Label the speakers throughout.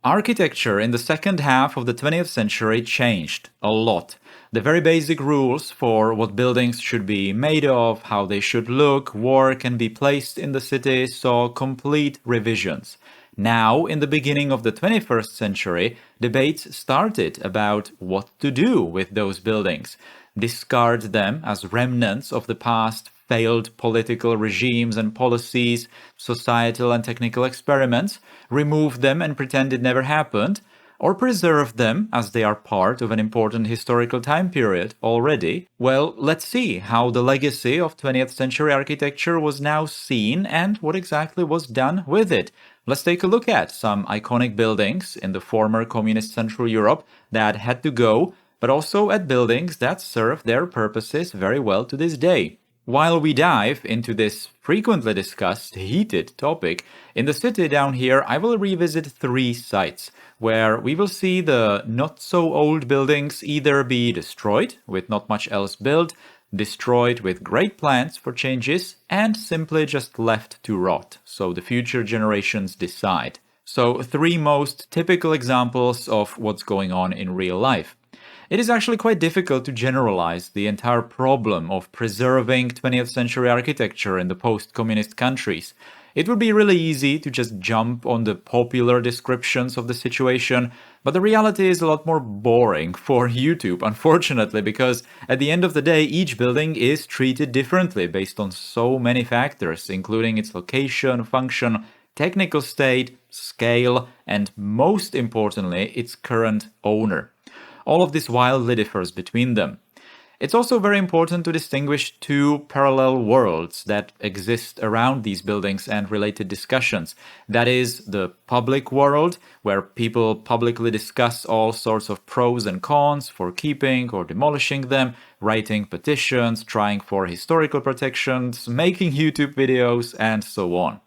Speaker 1: Architecture in the second half of the 20th century changed a lot. The very basic rules for what buildings should be made of, how they should look, work, and be placed in the city saw complete revisions. Now, in the beginning of the 21st century, debates started about what to do with those buildings. Discard them as remnants of the past, failed political regimes and policies, societal and technical experiments, remove them and pretend it never happened, or preserve them as they are part of an important historical time period already. Well, let's see how the legacy of 20th century architecture was now seen and what exactly was done with it. Let's take a look at some iconic buildings in the former communist Central Europe that had to go, but also at buildings that serve their purposes very well to this day. While we dive into this frequently discussed, heated topic, in the city down here I will revisit 3 sites where we will see the not-so-old buildings either be destroyed, with not much else built, destroyed with great plans for changes, and simply just left to rot, so the future generations decide. So 3 most typical examples of what's going on in real life. It is actually quite difficult to generalize the entire problem of preserving 20th century architecture in the post-communist countries. It would be really easy to just jump on the popular descriptions of the situation, but the reality is a lot more boring for YouTube, unfortunately, because at the end of the day, each building is treated differently based on so many factors, including its location, function, technical state, scale, and most importantly, its current owner. All of this wildly differs between them. It's also very important to distinguish 2 parallel worlds that exist around these buildings and related discussions. That is the public world, where people publicly discuss all sorts of pros and cons for keeping or demolishing them, writing petitions, trying for historical protections, making YouTube videos, and so on.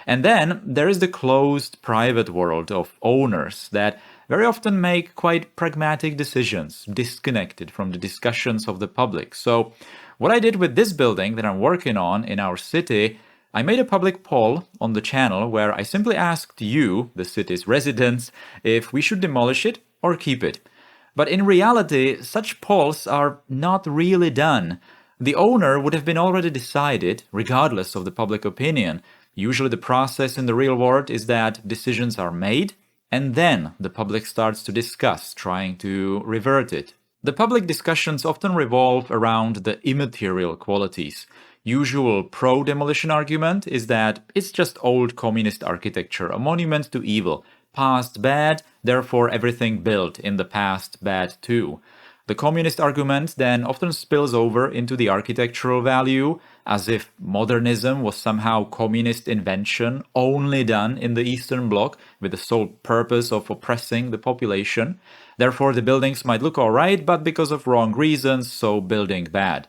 Speaker 1: And then there is the closed private world of owners that very often make quite pragmatic decisions, disconnected from the discussions of the public. So what I did with this building that I'm working on in our city, I made a public poll on the channel where I simply asked you, the city's residents, if we should demolish it or keep it. But in reality, such polls are not really done. The owner would have been already decided, regardless of the public opinion. Usually the process in the real world is that decisions are made, and then the public starts to discuss, trying to revert it. The public discussions often revolve around the immaterial qualities. Usual pro-demolition argument is that it's just old communist architecture, a monument to evil. Past bad, therefore everything built in the past bad too. The communist argument then often spills over into the architectural value, as if modernism was somehow communist invention only done in the Eastern Bloc with the sole purpose of oppressing the population. Therefore the buildings might look alright, but because of wrong reasons, so building bad.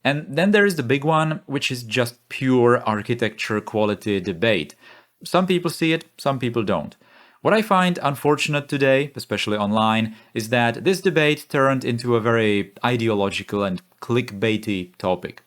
Speaker 1: And then there is the big one, which is just pure architecture quality debate. Some people see it, some people don't. What I find unfortunate today, especially online, is that this debate turned into a very ideological and clickbaity topic.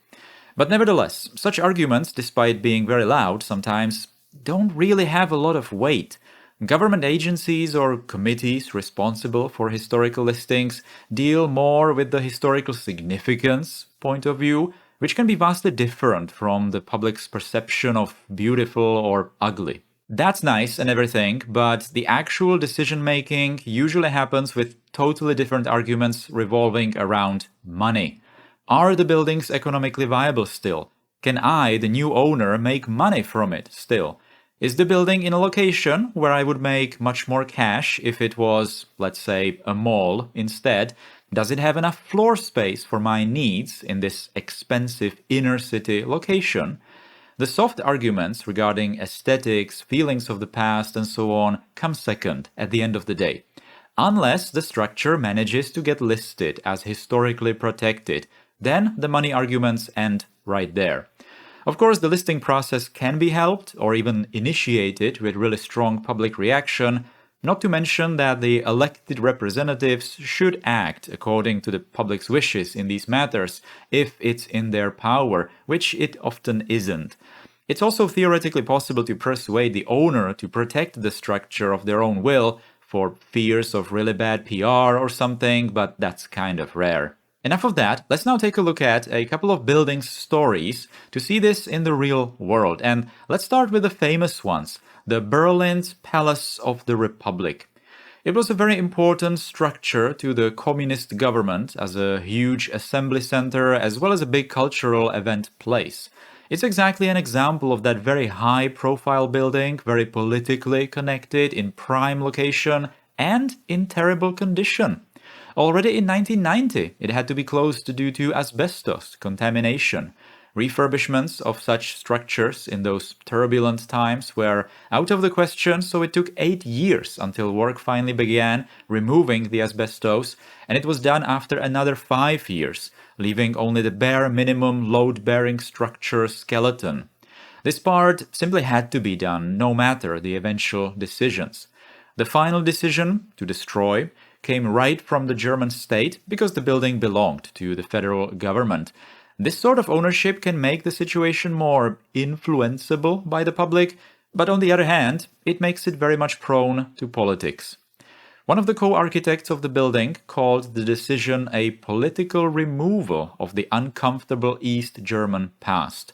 Speaker 1: But nevertheless, such arguments, despite being very loud sometimes, don't really have a lot of weight. Government agencies or committees responsible for historical listings deal more with the historical significance point of view, which can be vastly different from the public's perception of beautiful or ugly. That's nice and everything, but the actual decision-making usually happens with totally different arguments revolving around money. Are the buildings economically viable still? Can I, the new owner, make money from it still? Is the building in a location where I would make much more cash if it was, let's say, a mall instead? Does it have enough floor space for my needs in this expensive inner city location? The soft arguments regarding aesthetics, feelings of the past, and so on come second at the end of the day. Unless the structure manages to get listed as historically protected, then the money arguments end right there. Of course, the listing process can be helped or even initiated with really strong public reaction, not to mention that the elected representatives should act according to the public's wishes in these matters if it's in their power, which it often isn't. It's also theoretically possible to persuade the owner to protect the structure of their own will for fears of really bad PR or something, but that's kind of rare. Enough of that, let's now take a look at a couple of building stories to see this in the real world. And let's start with the famous ones, the Berlin's Palace of the Republic. It was a very important structure to the communist government as a huge assembly center as well as a big cultural event place. It's exactly an example of that very high-profile building, very politically connected, in prime location, and in terrible condition. Already in 1990, it had to be closed due to asbestos contamination. Refurbishments of such structures in those turbulent times were out of the question, so it took 8 years until work finally began removing the asbestos, and it was done after another 5 years, leaving only the bare minimum load-bearing structure skeleton. This part simply had to be done, no matter the eventual decisions. The final decision, to destroy, came right from the German state because the building belonged to the federal government. This sort of ownership can make the situation more influenceable by the public, but on the other hand, it makes it very much prone to politics. One of the co-architects of the building called the decision a political removal of the uncomfortable East German past.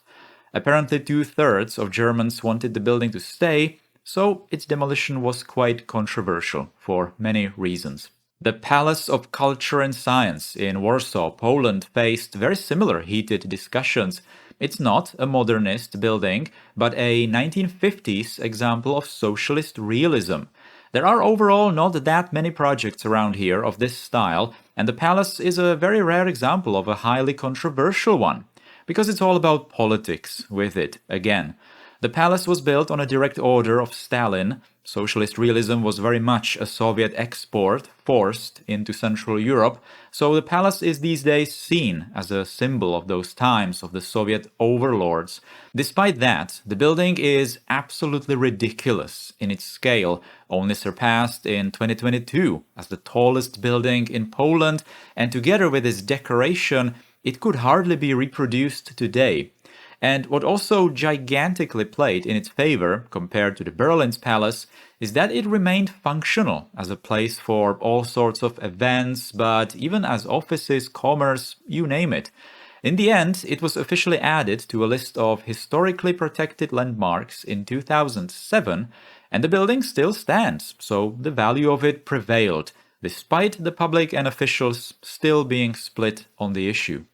Speaker 1: Apparently 2/3 of Germans wanted the building to stay, so its demolition was quite controversial for many reasons. The Palace of Culture and Science in Warsaw, Poland, faced very similar heated discussions. It's not a modernist building, but a 1950s example of socialist realism. There are overall not that many projects around here of this style, and the palace is a very rare example of a highly controversial one, because it's all about politics with it, again. The palace was built on a direct order of Stalin. Socialist realism was very much a Soviet export forced into Central Europe, so the palace is these days seen as a symbol of those times of the Soviet overlords. Despite that, the building is absolutely ridiculous in its scale, only surpassed in 2022 as the tallest building in Poland, and together with its decoration, it could hardly be reproduced today. And what also gigantically played in its favor, compared to the Berlin's palace, is that it remained functional as a place for all sorts of events, but even as offices, commerce, you name it. In the end, it was officially added to a list of historically protected landmarks in 2007, and the building still stands, so the value of it prevailed, despite the public and officials still being split on the issue.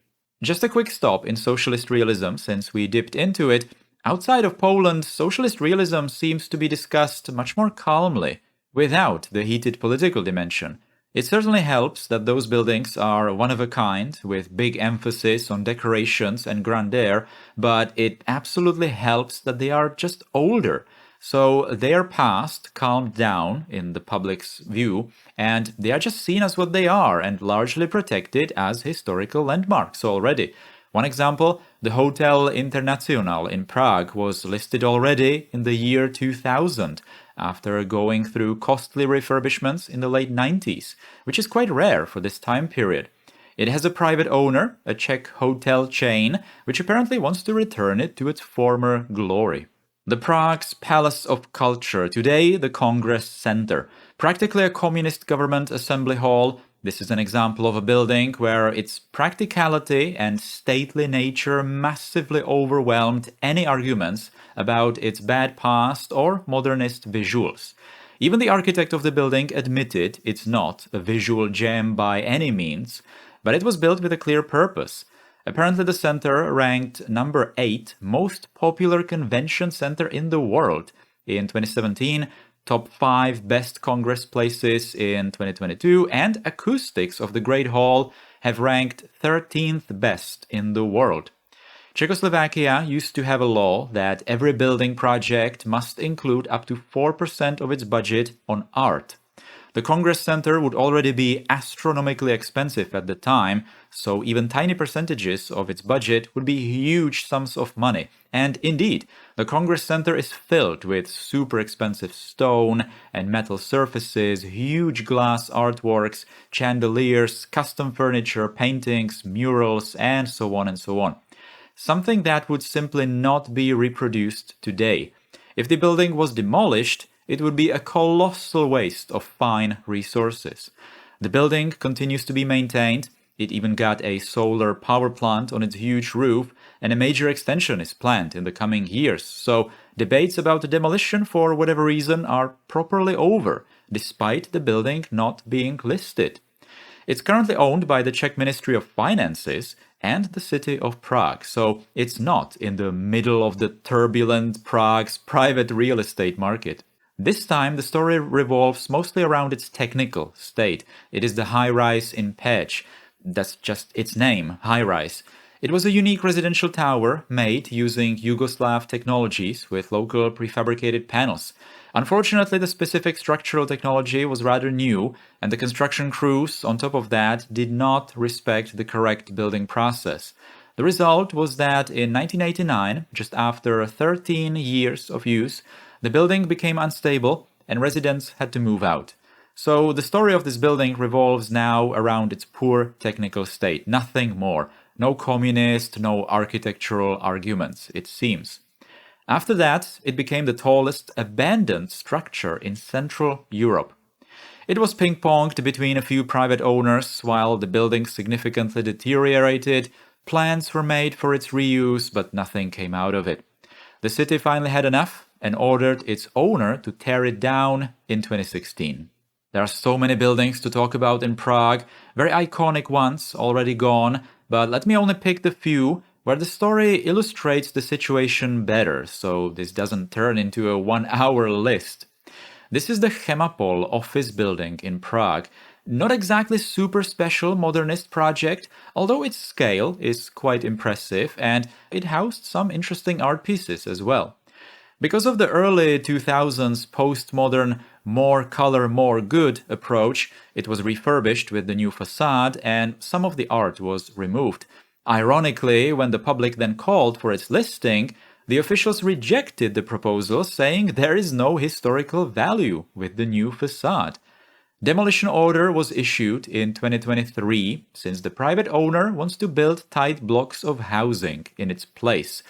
Speaker 1: Just a quick stop in socialist realism, since we dipped into it. Outside of Poland, socialist realism seems to be discussed much more calmly, without the heated political dimension. It certainly helps that those buildings are one of a kind, with big emphasis on decorations and grandeur, but it absolutely helps that they are just older. So their past calmed down in the public's view, and they are just seen as what they are and largely protected as historical landmarks already. One example, the Hotel International in Prague was listed already in the year 2000, after going through costly refurbishments in the late 90s, which is quite rare for this time period. It has a private owner, a Czech hotel chain, which apparently wants to return it to its former glory. The Prague's Palace of Culture, today the Congress Center. Practically a communist government assembly hall, this is an example of a building where its practicality and stately nature massively overwhelmed any arguments about its bad past or modernist visuals. Even the architect of the building admitted it's not a visual gem by any means, but it was built with a clear purpose. Apparently the center ranked number 8 most popular convention center in the world in 2017, top 5 best congress places in 2022, and acoustics of the Great Hall have ranked 13th best in the world. Czechoslovakia used to have a law that every building project must include up to 4% of its budget on art. The Congress Center would already be astronomically expensive at the time, so even tiny percentages of its budget would be huge sums of money. And indeed, the Congress Center is filled with super expensive stone and metal surfaces, huge glass artworks, chandeliers, custom furniture, paintings, murals, and so on and so on. something that would simply not be reproduced today. If the building was demolished, it would be a colossal waste of fine resources. The building continues to be maintained. It even got a solar power plant on its huge roof, and a major extension is planned in the coming years. So debates about the demolition for whatever reason are properly over, despite the building not being listed. It's currently owned by the Czech Ministry of Finances and the city of Prague, so it's not in the middle of the turbulent Prague's private real estate market. This time, the story revolves mostly around its technical state. It is the high-rise in Pécs. That's just its name, high-rise. It was a unique residential tower made using Yugoslav technologies with local prefabricated panels. Unfortunately, the specific structural technology was rather new, and the construction crews, on top of that, did not respect the correct building process. The result was that in 1989, just after 13 years of use, the building became unstable and residents had to move out. So the story of this building revolves now around its poor technical state, nothing more. No communist, no architectural arguments, it seems. After that, it became the tallest abandoned structure in Central Europe. It was ping-ponged between a few private owners while the building significantly deteriorated. Plans were made for its reuse, but nothing came out of it. The city finally had enough and ordered its owner to tear it down in 2016. There are so many buildings to talk about in Prague, very iconic ones already gone, but let me only pick the few where the story illustrates the situation better, so this doesn't turn into a one-hour list. This is the Chemapol office building in Prague. Not exactly super special modernist project, although its scale is quite impressive and it housed some interesting art pieces as well. Because of the early 2000s postmodern more color, more good approach, it was refurbished with the new facade and some of the art was removed. Ironically, when the public then called for its listing, the officials rejected the proposal, saying there is no historical value with the new facade. Demolition order was issued in 2023 since the private owner wants to build tight blocks of housing in its place,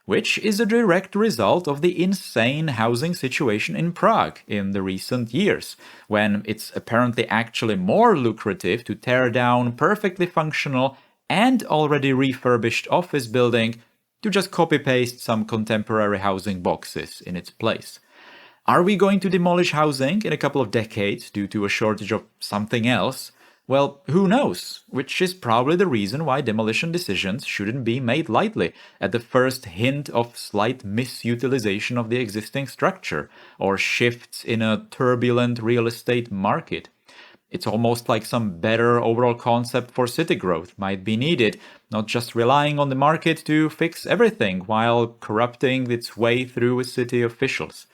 Speaker 1: which is a direct result of the insane housing situation in Prague in the recent years, when it's apparently actually more lucrative to tear down perfectly functional and already refurbished office building to just copy-paste some contemporary housing boxes in its place. Are we going to demolish housing in a couple of decades due to a shortage of something else? Well, who knows? Which is probably the reason why demolition decisions shouldn't be made lightly at the first hint of slight misutilization of the existing structure or shifts in a turbulent real estate market. It's almost like some better overall concept for city growth might be needed, not just relying on the market to fix everything while corrupting its way through with city officials.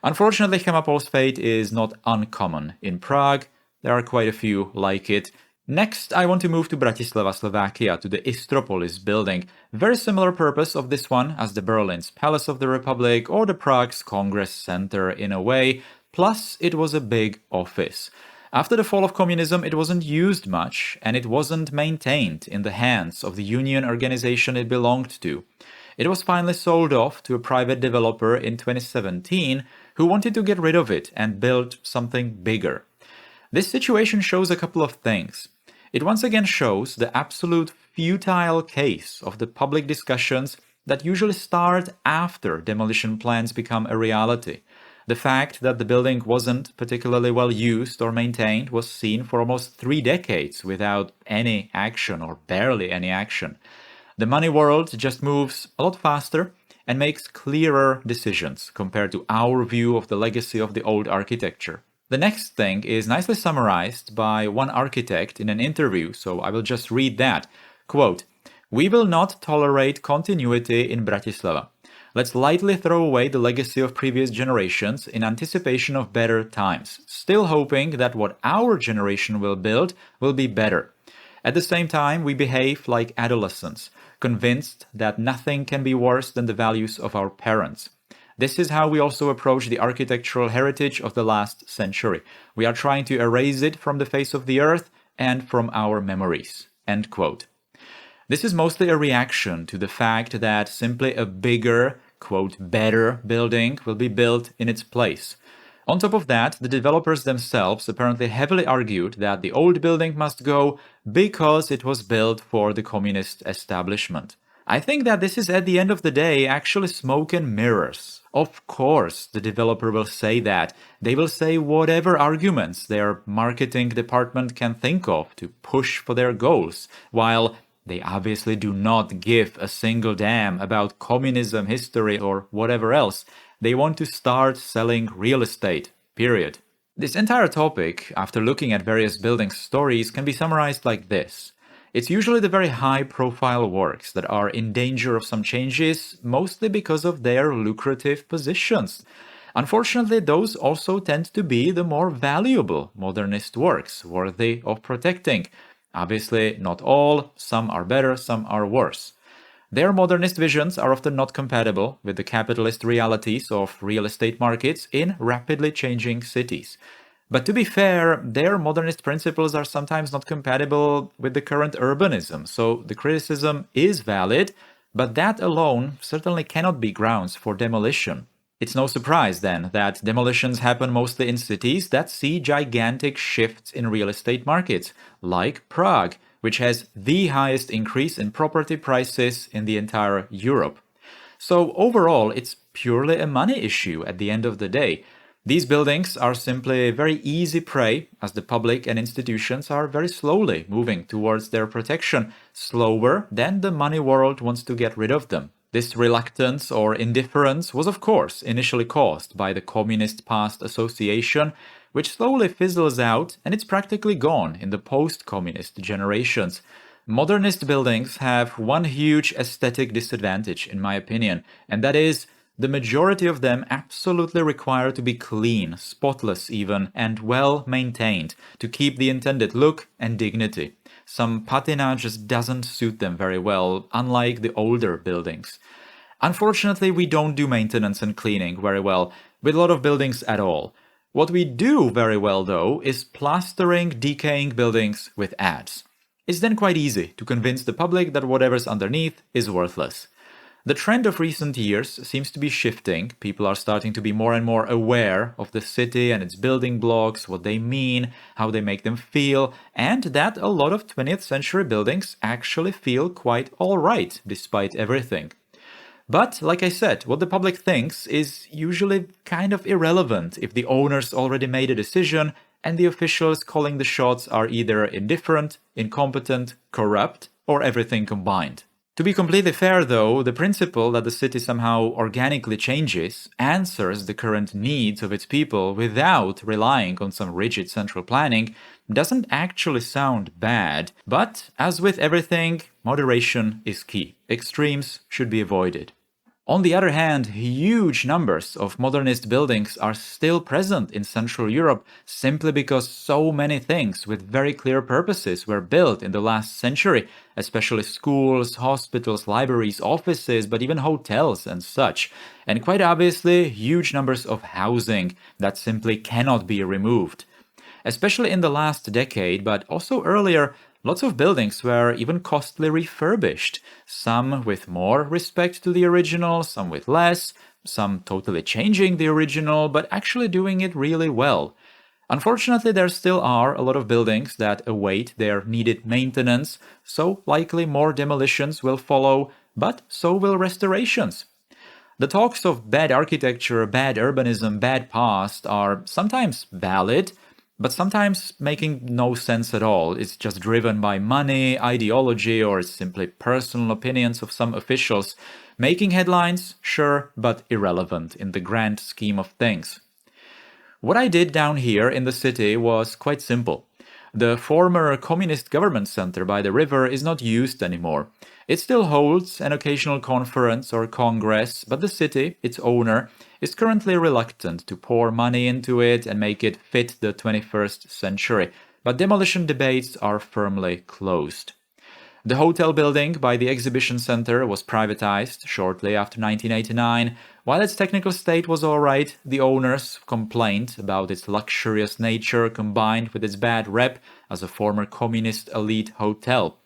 Speaker 1: Unfortunately, Chemapol's fate is not uncommon in Prague. There are quite a few like it. Next, I want to move to Bratislava, Slovakia, to the Istropolis building. Very similar purpose of this one as the Berlin's Palace of the Republic or the Prague's Congress Center in a way, plus it was a big office. After the fall of communism, it wasn't used much, and it wasn't maintained in the hands of the union organization it belonged to. It was finally sold off to a private developer in 2017 who wanted to get rid of it and build something bigger. This situation shows a couple of things. It once again shows the absolute futile case of the public discussions that usually start after demolition plans become a reality. The fact that the building wasn't particularly well used or maintained was seen for almost 3 decades without any action or barely any action. The money world just moves a lot faster and makes clearer decisions compared to our view of the legacy of the old architecture. The next thing is nicely summarized by one architect in an interview, so I will just read that. Quote, "We will not tolerate continuity in Bratislava. Let's lightly throw away the legacy of previous generations in anticipation of better times, still hoping that what our generation will build will be better. At the same time, we behave like adolescents, convinced that nothing can be worse than the values of our parents. This is how we also approach the architectural heritage of the last century. We are trying to erase it from the face of the earth and from our memories." End quote. This is mostly a reaction to the fact that simply a bigger, quote, better building will be built in its place. On top of that, the developers themselves apparently heavily argued that the old building must go because it was built for the communist establishment. I think that this is at the end of the day actually smoke and mirrors. Of course, the developer will say that. They will say whatever arguments their marketing department can think of to push for their goals, while they obviously do not give a single damn about communism, history, or whatever else. They want to start selling real estate, period. This entire topic, after looking at various building stories, can be summarized like this. It's usually the very high-profile works that are in danger of some changes, mostly because of their lucrative positions. Unfortunately, those also tend to be the more valuable modernist works, worthy of protecting. Obviously, not all, some are better, some are worse. Their modernist visions are often not compatible with the capitalist realities of real estate markets in rapidly changing cities. But to be fair, their modernist principles are sometimes not compatible with the current urbanism, so the criticism is valid, but that alone certainly cannot be grounds for demolition. It's no surprise then that demolitions happen mostly in cities that see gigantic shifts in real estate markets, like Prague, which has the highest increase in property prices in the entire Europe. So overall, it's purely a money issue at the end of the day. These buildings are simply very easy prey, as the public and institutions are very slowly moving towards their protection, slower than the money world wants to get rid of them. This reluctance or indifference was of course initially caused by the Communist Past Association, which slowly fizzles out and it's practically gone in the post-communist generations. Modernist buildings have one huge aesthetic disadvantage, in my opinion, and that is the majority of them absolutely require to be clean, spotless even, and well maintained to keep the intended look and dignity. Some patina just doesn't suit them very well, unlike the older buildings. Unfortunately, we don't do maintenance and cleaning very well with a lot of buildings at all. What we do very well, though, is plastering decaying buildings with ads. It's then quite easy to convince the public that whatever's underneath is worthless. The trend of recent years seems to be shifting. People are starting to be more and more aware of the city and its building blocks, what they mean, how they make them feel, and that a lot of 20th century buildings actually feel quite alright despite everything. But, like I said, what the public thinks is usually kind of irrelevant if the owners already made a decision and the officials calling the shots are either indifferent, incompetent, corrupt, or everything combined. To be completely fair, though, the principle that the city somehow organically changes answers the current needs of its people without relying on some rigid central planning doesn't actually sound bad, but as with everything, moderation is key. Extremes should be avoided. On the other hand, huge numbers of modernist buildings are still present in Central Europe simply because so many things with very clear purposes were built in the last century, especially schools, hospitals, libraries, offices, but even hotels and such. And quite obviously, huge numbers of housing that simply cannot be removed. Especially in the last decade, but also earlier, lots of buildings were even costly refurbished, some with more respect to the original, some with less, some totally changing the original, but actually doing it really well. Unfortunately, there still are a lot of buildings that await their needed maintenance, so likely more demolitions will follow, but so will restorations. The talks of bad architecture, bad urbanism, bad past are sometimes valid, but sometimes making no sense at all. It's just driven by money, ideology, or simply personal opinions of some officials. Making headlines, sure, but irrelevant in the grand scheme of things. What I did down here in the city was quite simple. The former communist government center by the river is not used anymore. It still holds an occasional conference or congress, but the city, its owner, is currently reluctant to pour money into it and make it fit the 21st century, but demolition debates are firmly closed. The hotel building by the exhibition center was privatized shortly after 1989. While its technical state was alright, the owners complained about its luxurious nature combined with its bad rep as a former communist elite hotel.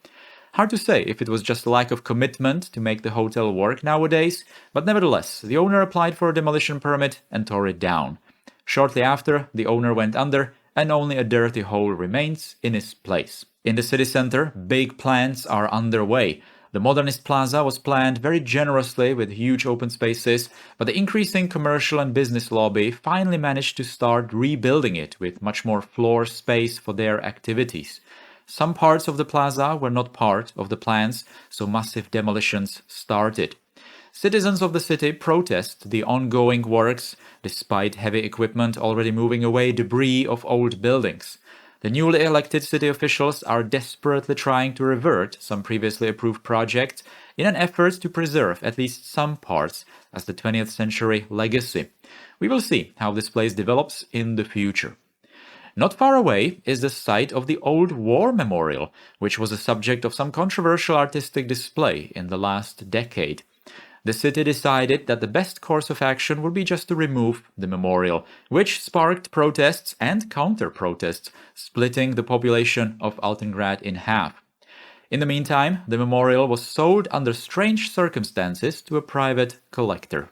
Speaker 1: Hard to say if it was just a lack of commitment to make the hotel work nowadays, but nevertheless, the owner applied for a demolition permit and tore it down. Shortly after, the owner went under and only a dirty hole remains in its place. In the city center, big plans are underway. The Modernist Plaza was planned very generously with huge open spaces, but the increasing commercial and business lobby finally managed to start rebuilding it with much more floor space for their activities. Some parts of the plaza were not part of the plans, so massive demolitions started. Citizens of the city protest the ongoing works, despite heavy equipment already moving away debris of old buildings. The newly elected city officials are desperately trying to revert some previously approved projects in an effort to preserve at least some parts as the 20th century legacy. We will see how this place develops in the future. Not far away is the site of the old war memorial, which was a subject of some controversial artistic display in the last decade. The city decided that the best course of action would be just to remove the memorial, which sparked protests and counter-protests, splitting the population of Altengrad in half. In the meantime, the memorial was sold under strange circumstances to a private collector.